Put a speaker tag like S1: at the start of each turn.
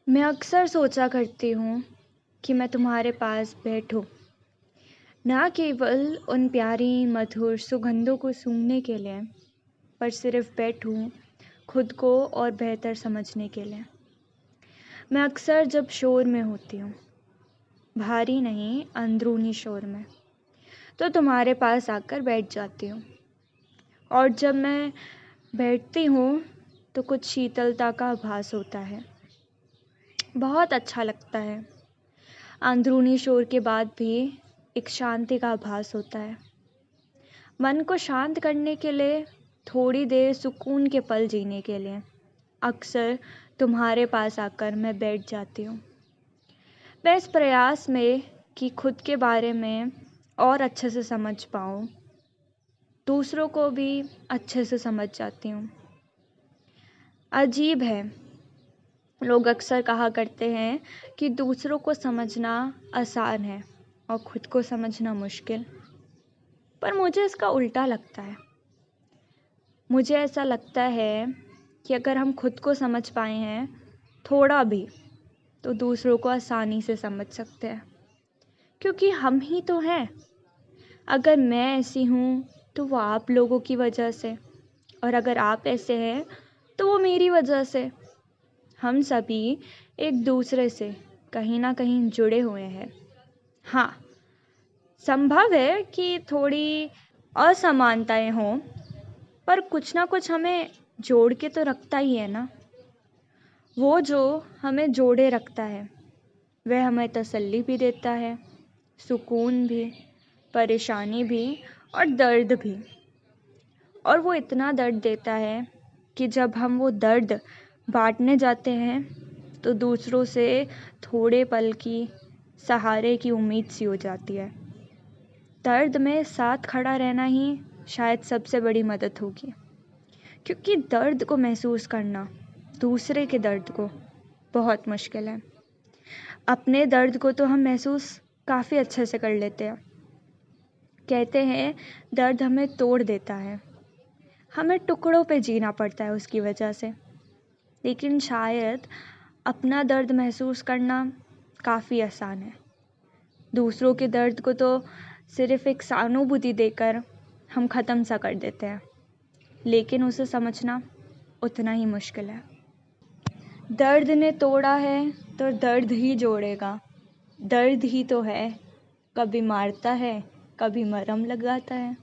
S1: मैं अक्सर सोचा करती हूँ कि मैं तुम्हारे पास बैठूं, ना केवल उन प्यारी मधुर सुगंधों को सूंघने के लिए, पर सिर्फ बैठूं खुद को और बेहतर समझने के लिए। मैं अक्सर जब शोर में होती हूँ, भारी नहीं अंदरूनी शोर में, तो तुम्हारे पास आकर बैठ जाती हूँ। और जब मैं बैठती हूँ तो कुछ शीतलता का आभास होता है। बहुत अच्छा लगता है। अंदरूनी शोर के बाद भी एक शांति का आभास होता है। मन को शांत करने के लिए, थोड़ी देर सुकून के पल जीने के लिए अक्सर तुम्हारे पास आकर मैं बैठ जाती हूँ। मैं इस प्रयास में कि खुद के बारे में और अच्छे से समझ पाऊँ, दूसरों को भी अच्छे से समझ जाती हूँ। अजीब है, लोग अक्सर कहा करते हैं कि दूसरों को समझना आसान है और खुद को समझना मुश्किल, पर मुझे इसका उल्टा लगता है। मुझे ऐसा लगता है कि अगर हम खुद को समझ पाए हैं थोड़ा भी, तो दूसरों को आसानी से समझ सकते हैं, क्योंकि हम ही तो हैं। अगर मैं ऐसी हूँ तो वो आप लोगों की वजह से, और अगर आप ऐसे हैं तो वो मेरी वजह से। हम सभी एक दूसरे से कहीं ना कहीं जुड़े हुए हैं। हाँ, संभव है कि थोड़ी असमानताएं हों, पर कुछ ना कुछ हमें जोड़ के तो रखता ही है ना। वो जो हमें जोड़े रखता है वह हमें तसल्ली भी देता है, सुकून भी, परेशानी भी और दर्द भी। और वो इतना दर्द देता है कि जब हम वो दर्द बांटने जाते हैं तो दूसरों से थोड़े पल की सहारे की उम्मीद सी हो जाती है। दर्द में साथ खड़ा रहना ही शायद सबसे बड़ी मदद होगी, क्योंकि दर्द को महसूस करना दूसरे के दर्द को बहुत मुश्किल है। अपने दर्द को तो हम महसूस काफ़ी अच्छे से कर लेते हैं। कहते हैं दर्द हमें तोड़ देता है, हमें टुकड़ों पे जीना पड़ता है उसकी वजह से। लेकिन शायद अपना दर्द महसूस करना काफ़ी आसान है। दूसरों के दर्द को तो सिर्फ एक सहानुभूति देकर हम ख़त्म सा कर देते हैं, लेकिन उसे समझना उतना ही मुश्किल है। दर्द ने तोड़ा है तो दर्द ही जोड़ेगा। दर्द ही तो है, कभी मारता है, कभी मरहम लगाता है।